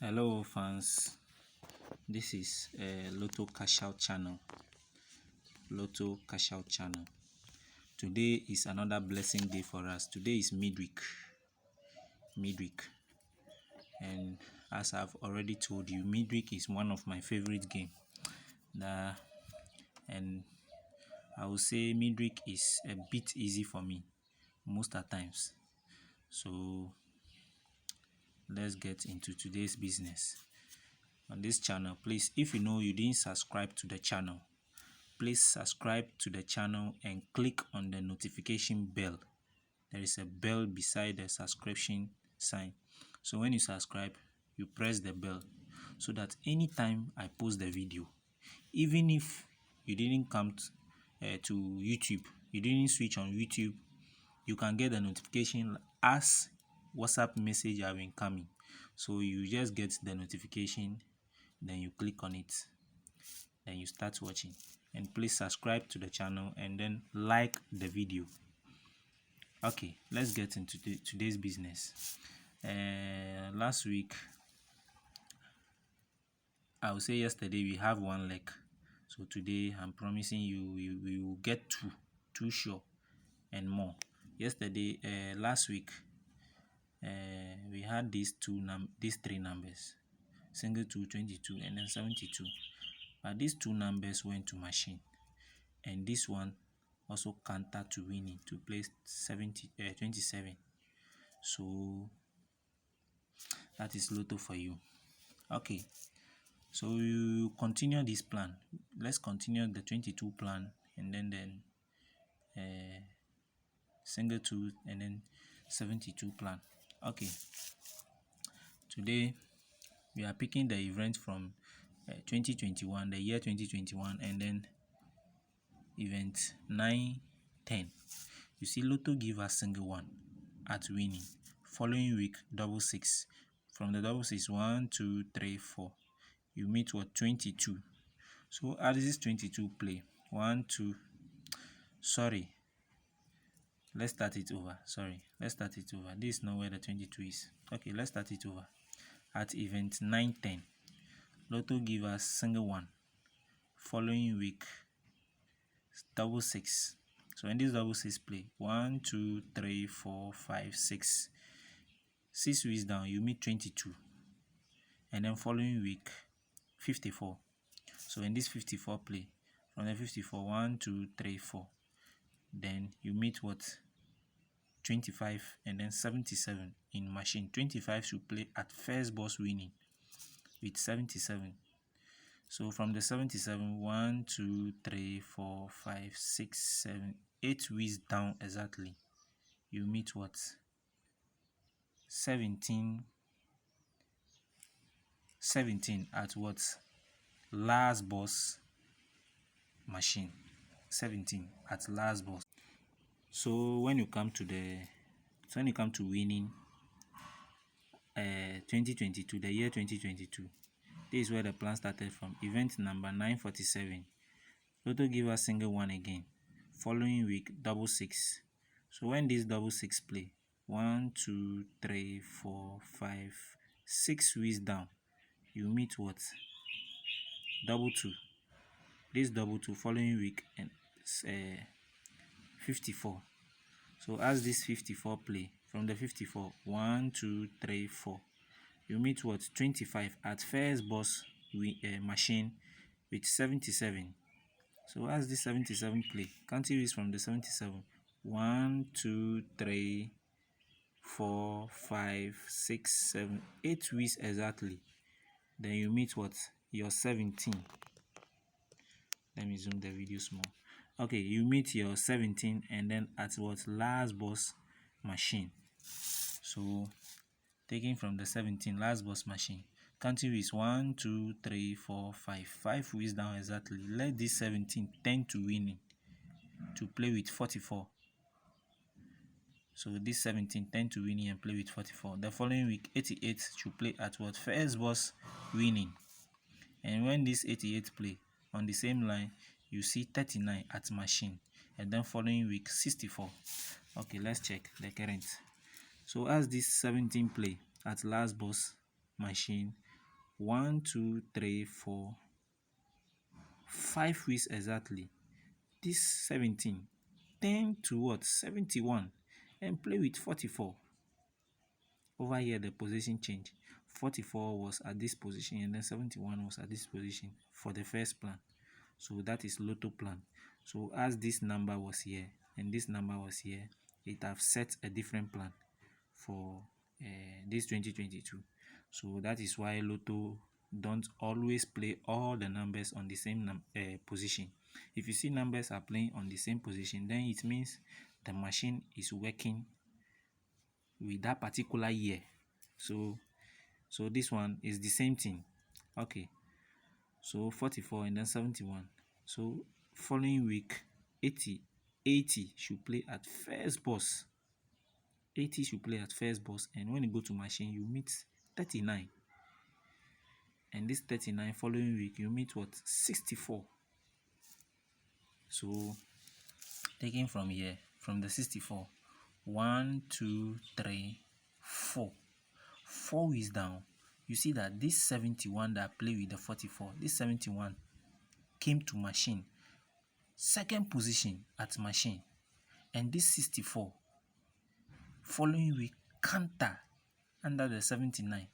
Hello fans, this is Lotto Cashout channel. Lotto Cashout channel. Today is another blessing day for us. Today is midweek, and as I've already told you, midweek is one of my favorite game. And I will say midweek is a bit easy for me most at times. So let's get into today's business. On this channel, please, if you know you didn't subscribe to the channel, please subscribe to the channel and click on the notification bell. There is a bell beside the subscription sign. So when you subscribe, you press the bell so that anytime I post the video, even if you didn't come to YouTube, you didn't switch on YouTube, you can get the notification as WhatsApp message have been coming. So you just get the notification, then you click on it, then you start watching. And please subscribe to the channel and then like the video. Okay, let's get into today's business. Last week, I would say yesterday, we have one leg. So today I'm promising you we will get two sure and more. Yesterday, last week, we had these three numbers: single 2, 22, and then 72. But these two numbers went to machine, and this one also counter to winning to place 27. So that is Lotto for you. Okay, so you continue this plan. Let's continue the 22 plan, and then single 2 and then 72 plan. Okay, today we are picking the event from 2021, the year 2021, and then event 910. You see, Lotto give us single 1 at winning. Following week, double 6. From the double 6, 1, 2, 3, 4. You meet what? 22. So as this 22 play, 1, 2. Sorry. Let's start it over. Let's start it over. This is not where the 22 is. Okay, let's start it over. At event 910, Lotto give us single 1. Following week, double 6. So in this double 6 play, 1, 2, 3, 4, 5, 6. 6 weeks down, you meet 22. And then following week, 54. So in this 54 play, from the 54, 1, 2, 3, 4. Then you meet what? 25 and then 77 in machine. 25 should play at first boss winning with 77. So from the 77, 1, 2, 3, 4, 5, 6, 7, 8 weeks down exactly, you meet what? 17 at what? Last boss machine. 17 at last boss. So when you come to winning 2022, the year 2022, this is where the plan started from. Event number 947. Lotto give us single 1 again. Following week, double 6. So when this double 6 play, 1, 2, 3, 4, 5, 6 weeks down, you meet what? Double 2. This double 2 following week and 54. So as this 54 play, from the 54, 1, 2, 3, 4, you meet what? 25 at first boss machine with 77. So as this 77 play, counting is from the 77, 1, 2, 3, 4, 5, 6, 7, 8 weeks exactly. Then you meet what? Your 17. Let me zoom the video small. Okay, you meet your 17 and then at what? Last boss machine. So taking from the 17, last boss machine, counting is 1, 2, 3, 4, 5. 5 weeks down exactly. Let this 17 tend to winning to play with 44. So this 17 tend to winning and play with 44. The following week, 88 should play at what? First boss winning. And when this 88 play on the same line, you see 39 at machine. And then following week, 64. Okay, let's check the current. So as this 17 play at last boss machine 1 2 3 4 5 weeks exactly. This 17 turn to what? 71 and play with 44. Over here the position change. 44 was at this position and then 71 was at this position for the first plan. So that is Lotto plan. So as this number was here and this number was here, it have set a different plan for this 2022. So that is why Lotto don't always play all the numbers on the same position. If you see numbers are playing on the same position, then it means the machine is working with that particular year. So this one is the same thing. Okay, so 44 and then 71. So following week 80 should play at first boss. 80 should play at first boss, and when you go to machine you meet 39, and this 39 following week you meet what? 64. So taking from here, from the 64, 1 2 3 4 weeks down, you see that this 71 that play with the 44, this 71 came to machine, second position at machine, and this 64 following week counter under the 71,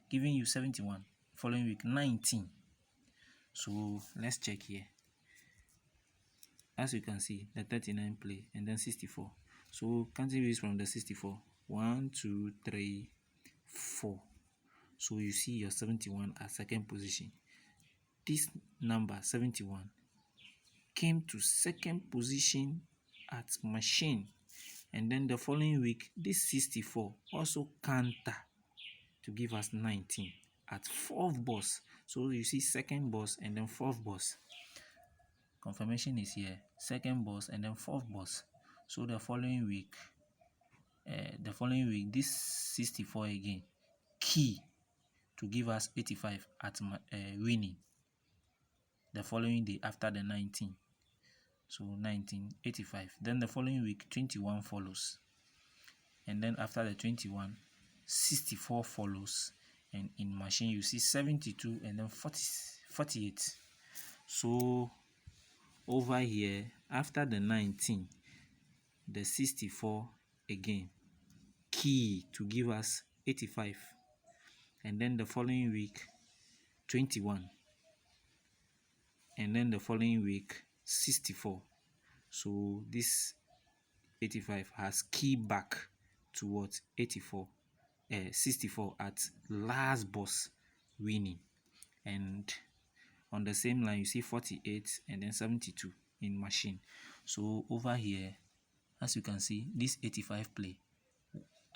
giving you 71 following week 19. So let's check here. As you can see, the 39 play and then 64. So counting weeks from the 64, 1 2 3 4. So you see your 71 at second position. This number 71 came to second position at machine, and then the following week this 64 also counter to give us 19 at fourth boss. So you see second boss and then fourth boss. Confirmation is here, second boss and then fourth boss. So the following week this 64 again key to give us 85 at winning. The following day after the 19, so 19 85. Then the following week 21 follows, and then after the 21 64 follows, and in machine you see 72 and then 48. So over here after the 19, the 64 again key to give us 85, and then the following week 21, and then the following week 64. So this 85 has key back towards 64 at last boss winning. And on the same line you see 48 and then 72 in machine. So over here, as you can see, this 85 play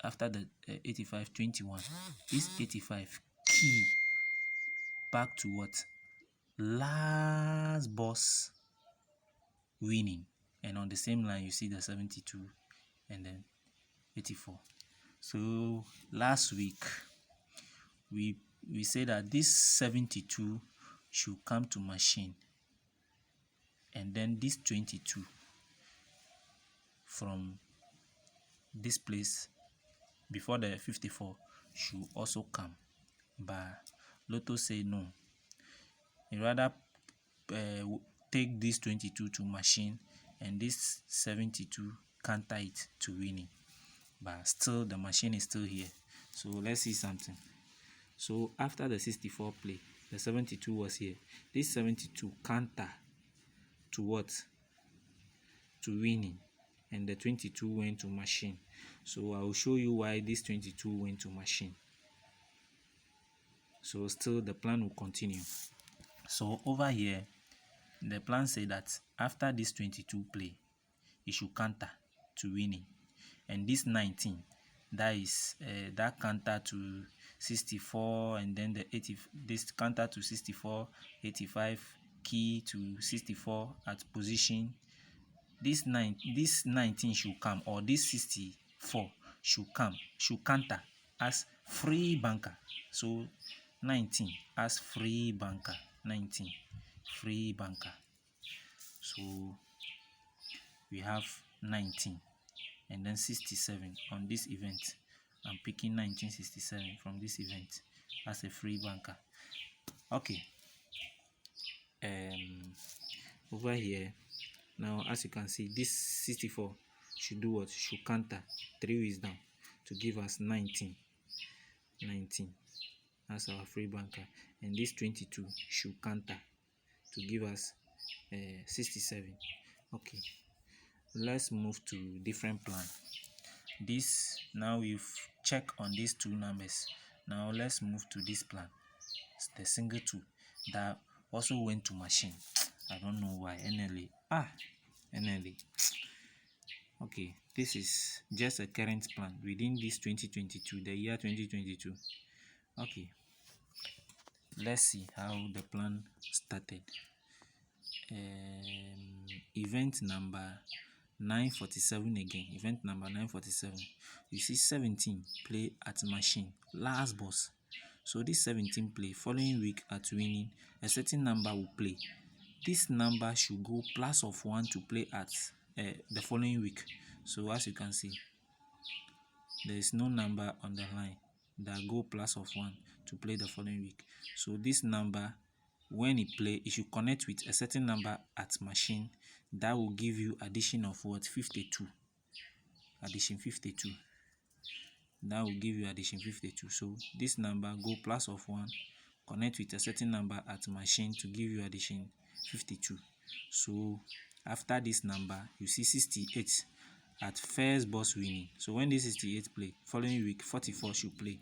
after the 85 21, this 85 key back to what? Last boss winning. And on the same line you see the 72 and then 84. So last week we said that this 72 should come to machine, and then this 22 from this place before the 54 should also come, but Lotto say no. You rather take this 22 to machine and this 72 counter it to winning, but still the machine is still here. So let's see something. So after the 64 play, the 72 was here. This 72 counter to what? To winning, and the 22 went to machine. So I will show you why this 22 went to machine. So still the plan will continue. So over here the plan say that after this 22 play it should counter to winning, and this 19, that is that counter to 64, and then the 80, this counter to 64, 85 key to 64 at position. This 19 should come, or this 64 should counter as free banker. So 19 as free banker, 19 free banker. So we have 19 and then 67 on this event. I'm picking 1967 from this event. as a free banker. Okay, over here now, as you can see, this 64 should do what? Should counter 3 weeks down to give us 19. That's our free banker. And this 22 should counter to give us 67. Okay, let's move to different plan. This, now we've checked on these two numbers. Now let's move to this plan. It's the single 2 that also went to machine. I don't know why. NLA. Okay, this is just a current plan within this 2022, the year 2022. Okay, let's see how the plan started. Event number 947 again. Event number 947. You see 17 play at machine, last boss. So this 17 play, following week at winning, a certain number will play. This number should go plus of 1 to play at the following week. So as you can see, there is no number on the line that go plus of 1 to play the following week. So this number, when it play, it should connect with a certain number at machine that will give you addition of what? 52. Addition 52. That will give you addition 52. So this number go plus of 1, connect with a certain number at machine to give you addition 52. So after this number, you see 68 at first boss winning. So when this 68 play, following week 44 should play.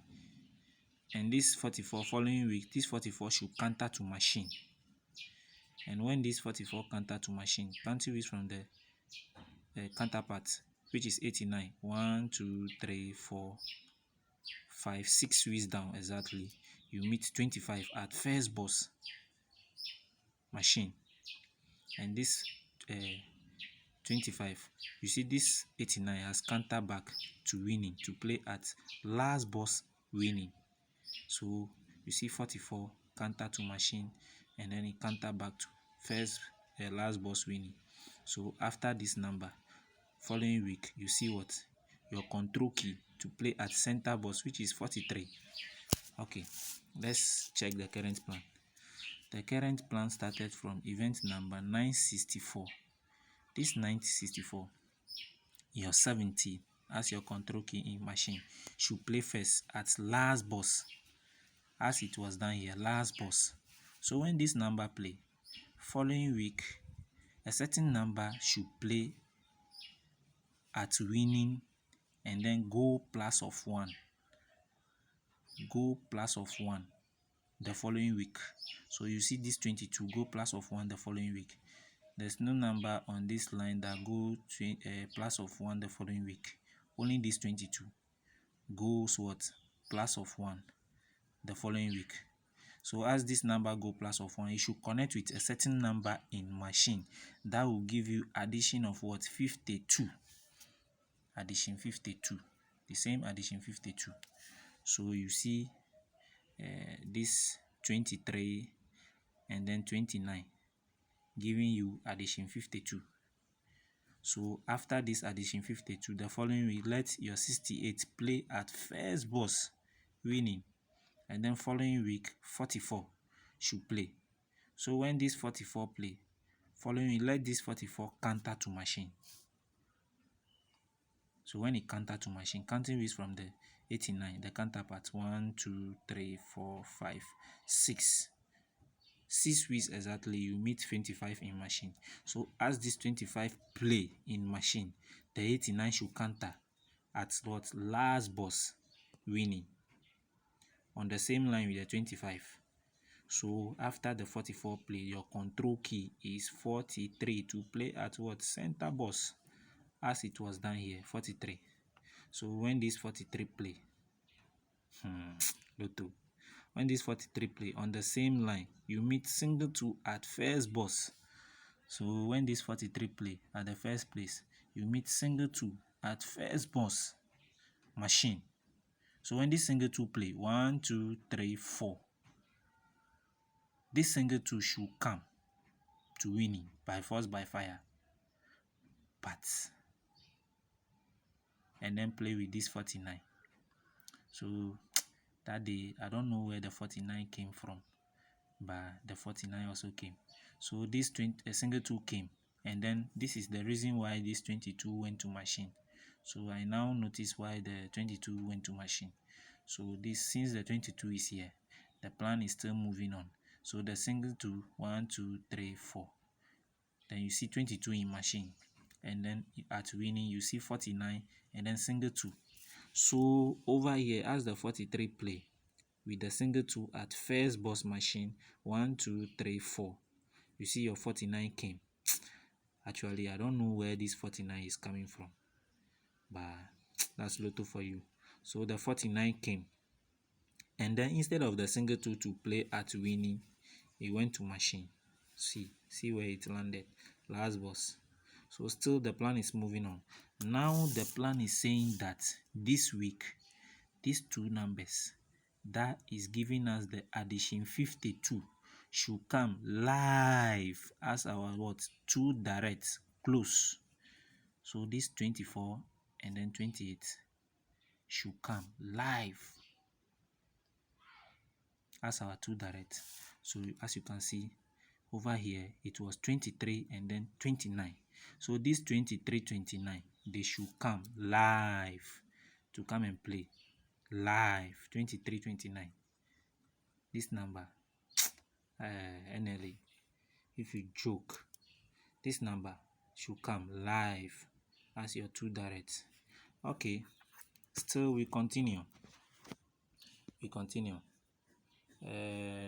And this 44 following week, this 44 should counter to machine. And when this 44 counter to machine, counting weeks from the counterpart, which is 89. 1, 2, 3, 4, 5, 6 weeks down exactly, you meet 25 at first boss machine. And this 25, you see this 89 has counter back to winning to play at last boss winning. So you see 44 counter to machine, and then it counter back to first last boss winning. So after this number, following week, you see what? Your control key to play at center boss, which is 43. Okay, let's check the current plan. The current plan started from event number 964. This 964, your 70 as your control key in machine should play first at last boss, as it was done here, last boss. So when this number play, following week, a certain number should play at winning and then go plus of 1. Go plus of 1 the following week. So you see this 22 go plus of 1 the following week. There's no number on this line that go plus of 1 the following week. Only this 22 goes what? Plus of 1 the following week. So as this number go plus of 1, you should connect with a certain number in machine that will give you addition of what? 52. Addition 52. The same addition 52. So you see this 23 and then 29 giving you addition 52. So after this addition 52, the following week, let your 68 play at first boss winning, and then following week 44 should play. So when this 44 play, following week, let this 44 counter to machine. So when it counter to machine, counting weeks from the 89, the counterpart 1, 2, 3, 4, 5, 6. 6 weeks exactly, you meet 25 in machine. So as this 25 play in machine, the 89 should counter at what? Last boss winning on the same line with the 25. So after the 44 play, your control key is 43 to play at what? Center boss, as it was done here, 43. So when this 43 play, Lotto. When this 43 play on the same line, you meet single 2 at first boss. So when this 43 play at the first place, you meet single 2 at first boss machine. So when this single 2 play, 1, 2, 3, 4, this single 2 should come to winning by force by fire, but and then play with this 49. So that day. I don't know where the 49 came from, but the 49 also came. So this a single 2 came, and then this is the reason why this 22 went to machine. So I now notice why the 22 went to machine. So this, since the 22 is here, the plan is still moving on. So the single 2, 1 2 3 4, then you see 22 in machine, and then at winning you see 49 and then single 2. So over here, as the 43 play with the single 2 at first boss machine, 1 2 3 4, you see your 49 came. Actually, I don't know where this 49 is coming from, but that's Lotto for you. So the 49 came, and then instead of the single 2 to play at winning, it went to machine. See where it landed, last boss. So still the plan is moving on. Now the plan is saying that this week, these two numbers that is giving us the addition 52 should come live as our what, 2 direct close. So this 24 and then 28 should come live as our 2 direct. So as you can see over here, it was 23 and then 29. So this 23 29, they should come live to come and play live. 23 29, this number, NLA, if you joke, this number should come live as your 2 direct. Okay, still we continue.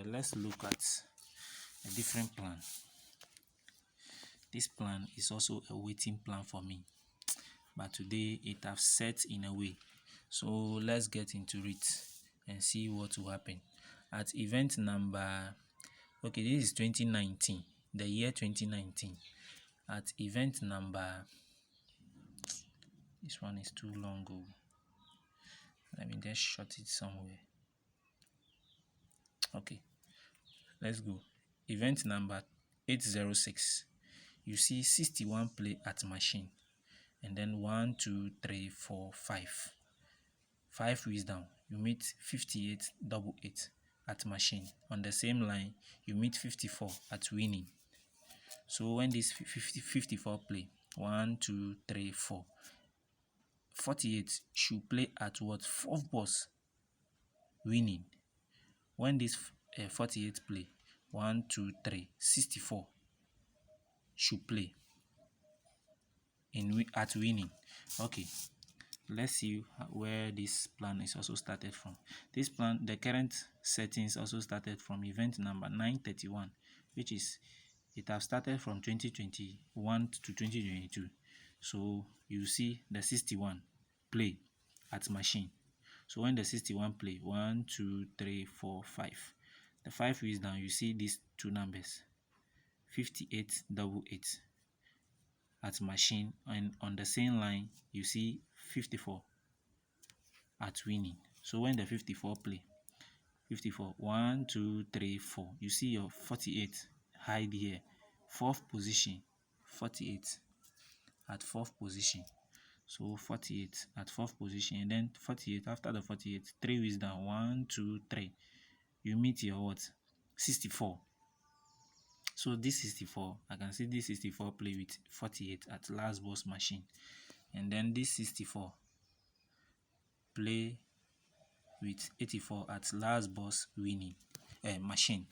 Let's look at a different plan. This plan is also a waiting plan for me, but today it has set in a way. So let's get into it and see what will happen at event number. Okay, this is 2019, the year 2019. At event number, this one is too long. Let me just short it somewhere. Okay, let's go. Event number 806. You see 61 play at machine, and then 1 2 3 4 5. 5 wheels down, you meet 58 double 8 at machine. On the same line, you meet 54 at winning. So when this 54 play, 1 2 3 4, 48 should play at what, 4th boss winning. When this 48 play, 1 2 3 64 should play at winning. Okay, let's see where this plan is also started from. This plan, the current settings also started from event number 931, which is, it has started from 2021 to 2022. So you see the 61 play at machine. So when the 61 play, 1 2 3 4 5, the 5 is down, you see these 2 numbers, 58 double 8 at machine, and on the same line you see 54 at winning. So when the 54 play, 54 1 2 3 4, you see your 48 hide here, 4th position, 48 at 4th position. So 48 at 4th position, and then 48 after the 48, 3 is down, 1 2 3, you meet your what, 64. So this 64, I can see this 64 play with 48 at last boss machine, and then this 64 play with 84 at last boss winning machine.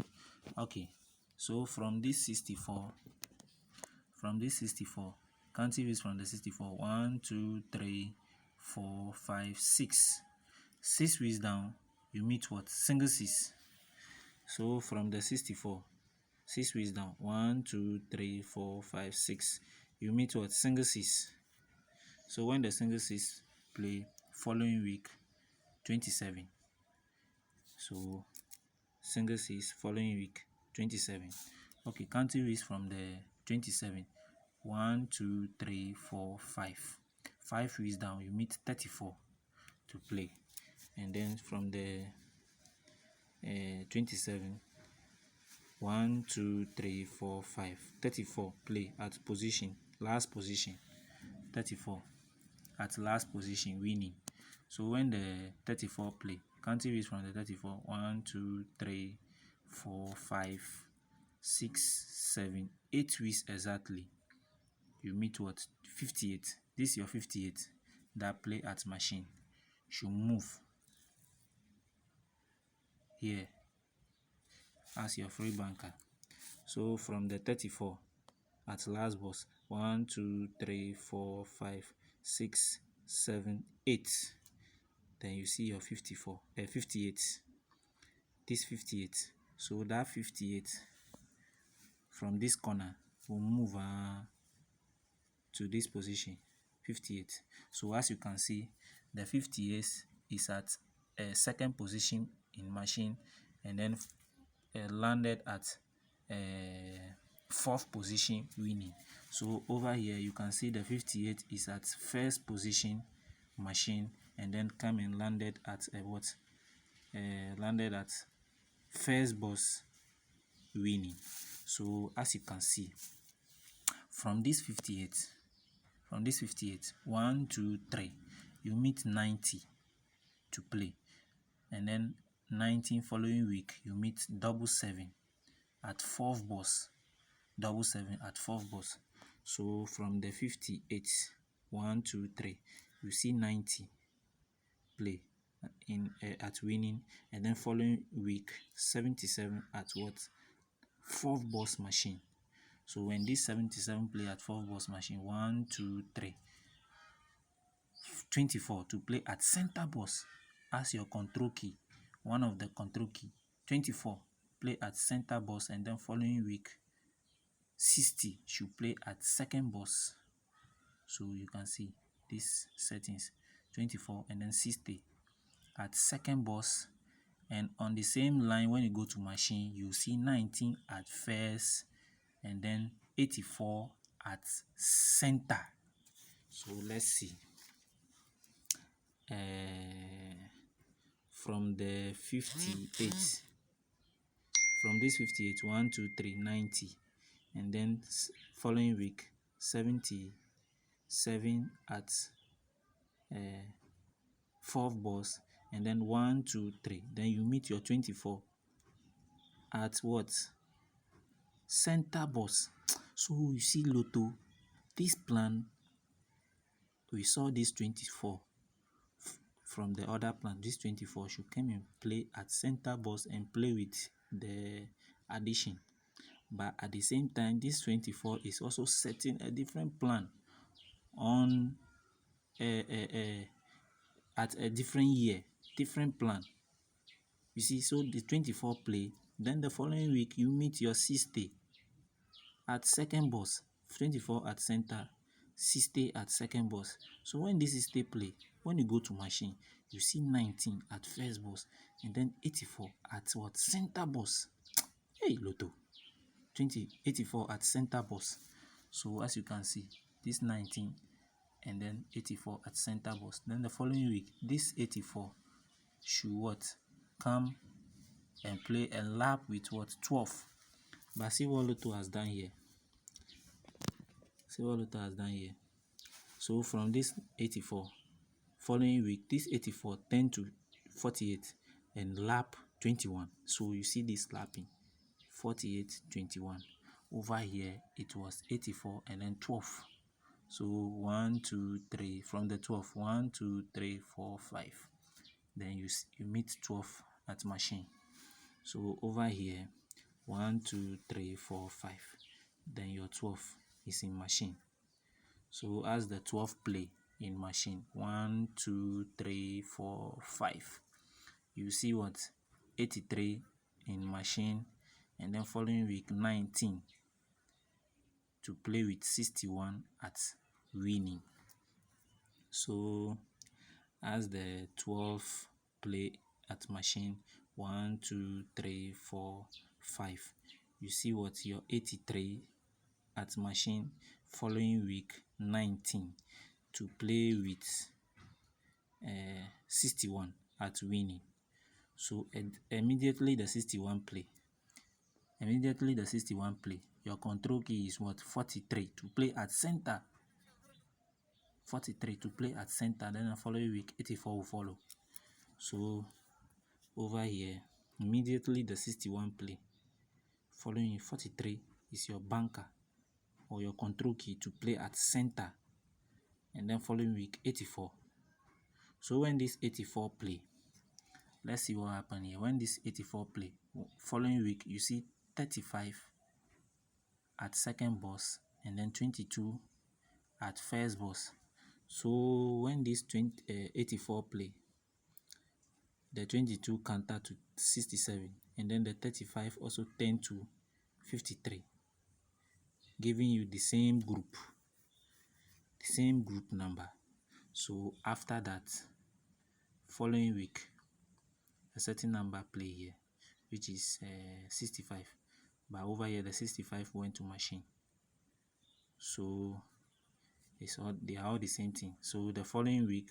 Okay, so from this 64, counting is from the 64, 1 2 3 4 5 6, 6 wheels down, you meet what, single 6. So from the 64, 6 wheels down, 1 2 3 4 5 6, you meet what, single 6. So when the single 6 play, following week 27, so single 6 following week 27. Okay, counting is from the 27, 1 2 3 4 5, 5 wheels down, you meet 34 to play, and then from the 27, 1 2 3 4 5, 34 play at position, last position, 34 at last position winning. So when the 34 play, Counting weeks from the 34. 1, 2, 3, 4, 5, 6, 7, 8 weeks exactly. You meet what? 58. This is your 58 that play at machine. Should move here as your free banker. So from the 34 at last boss, 1, 2, 3, 4, 5, 6, 7, 8. Then you see your 58. This 58. So that 58 from this corner will move to this position, 58. So as you can see, the 58 is at a second position in machine, and then landed at fourth position winning. So over here you can see the 58 is at first position machine, and then come and landed at landed at first boss winning. So as you can see, from this 58, 1, 2, 3, you meet 90 to play, and then 19 following week you meet double 7 at fourth boss, double 7 at fourth boss. So from the 58, 1, 2, 3, you see 90 play in at winning, and then following week 77 at what? Fourth boss machine. So when this 77 play at fourth boss machine, 1, 2, 3, 24 to play at center boss as your control key, one of the control key. 24 play at center boss, and then following week 60 should play at second boss. So you can see these settings, 24 and then 60 at second boss. And on the same line, when you go to machine, you see 19 at first, and then 84 at center. So let's see. From the 58, from this 58, 1, 2, 3, 90, and then following week 77 at fourth boss, and then 1, 2, 3, then you meet your 24 at what? Center boss. So you see Lotto, this plan, we saw this 24 from the other plan. This 24 should come and play at center boss and play with the addition, but at the same time this 24 is also setting a different plan on at a different year, different plan. You see, so the 24 play, then the following week you meet your 60 at second boss, 24 at center, 60 at second boss. So when this is stay play, when you go to machine, you see 19 at first boss, and then 84 at what? Center boss. Hey Lotto, 84 at center boss. So as you can see, this 19 and then 84 at center boss. Then the following week, this 84 should what? Come and play a lap with what? 12. But see what Lotto has done here. See what Lotto has done here. So from this 84, following week, this 84 10 to 48 and lap 21. So you see this lapping 48, 21. Over here it was 84 and then 12. So 1, 2, 3 from the 12, 1, 2, 3, 4, 5. Then you meet 12 at machine. So over here 1, 2, 3, 4, 5. Then your 12 is in machine. So as the 12 play in machine, 1, 2, 3, 4, 5. You see what? 83 in machine, and then following week 19 to play with 61 at winning. So as the 12 play at machine, 1, 2, 3, 4, 5. You see what? Your 83 at machine, following week 19 to play with 61 at winning. So immediately the 61 play, your control key is what? 43 to play at center. 43 to play at center. Then the following week 84 will follow. So over here, immediately the 61 play. Following 43 is your banker or your control key to play at center. And then following week 84. So when this 84 play, let's see what happened here. When this 84 play, following week you see 35 at second boss and then 22 at first boss. So when this 84 play, the 22 counter to 67 and then the 35 also turned to 53, giving you the same group number. So after that, following week, a certain number play here, which is 65, but over here the 65 went to machine. So they are all the same thing. So the following week,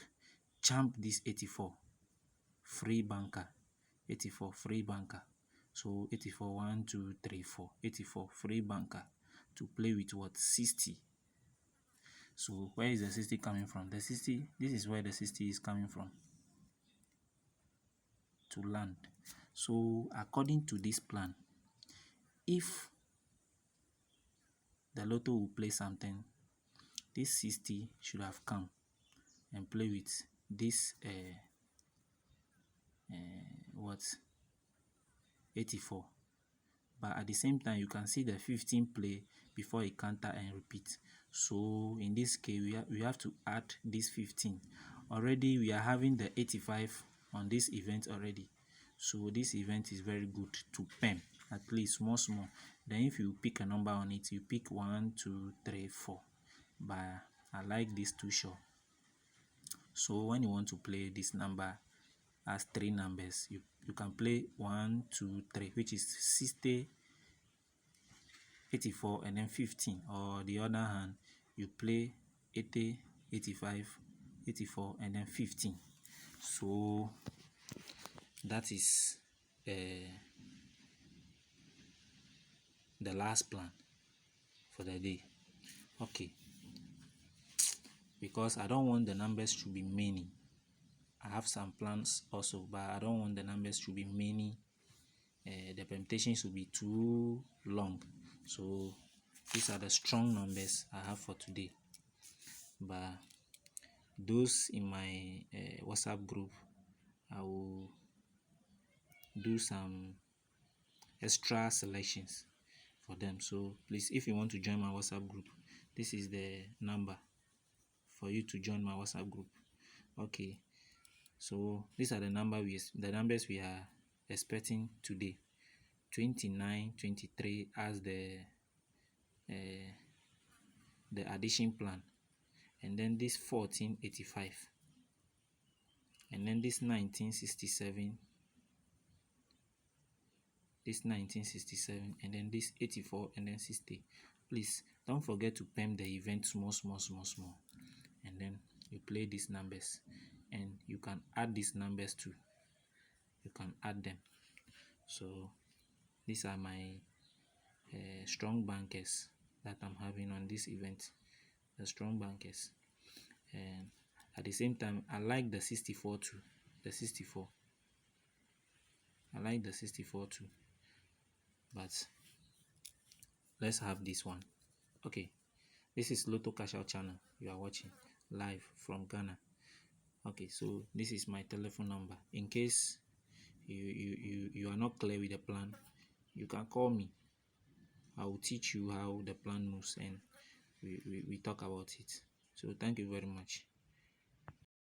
jump this 84 free banker, 84 free banker. So 84 1 2 3 4, 84 free banker to play with what? 60. So where is the 60 coming from? The 60, this is where the 60 is coming from, to land. So according to this plan, if the lotto will play something, this 60 should have come and play with this 84. But at the same time, you can see the 15 play before it counter and repeat. So in this case, we have to add this 15. Already we are having the 85 on this event already. So this event is very good to pen, at least small. Then if you pick a number on it, you pick 1 2 3 4. But I like this too short. So when you want to play this number as 3 numbers, you can play 1 2 3, which is 60, 84 and then 15. Or the other hand, you play 80, 85, 84 and then 15. So that is the last plan for the day. Okay, because I don't want the numbers to be many. I have some plans also, but I don't want the numbers to be many. The permutations will be too long. So these are the strong numbers I have for today. But those in my WhatsApp group, I will do some extra selections for them. So please, if you want to join my WhatsApp group, this is the number for you to join my WhatsApp group. Okay, so these are the numbers we are expecting today. 29, 23 as the addition plan, and then this 1485, and then this 1967, and then this 84 and then 60. Please don't forget to pem the event small, and then you play these numbers, and you can add these numbers too. You can add them. So these are my strong bankers that I'm having on this event, the strong bankers. And at the same time, I like the 64 too. I like the 64 too, but let's have this one. Okay, this is Lotto Cash Out channel you are watching live from Ghana. Okay, so this is my telephone number. In case you are not clear with the plan, you can call me. I will teach you how the plan moves, and we talk about it. So thank you very much.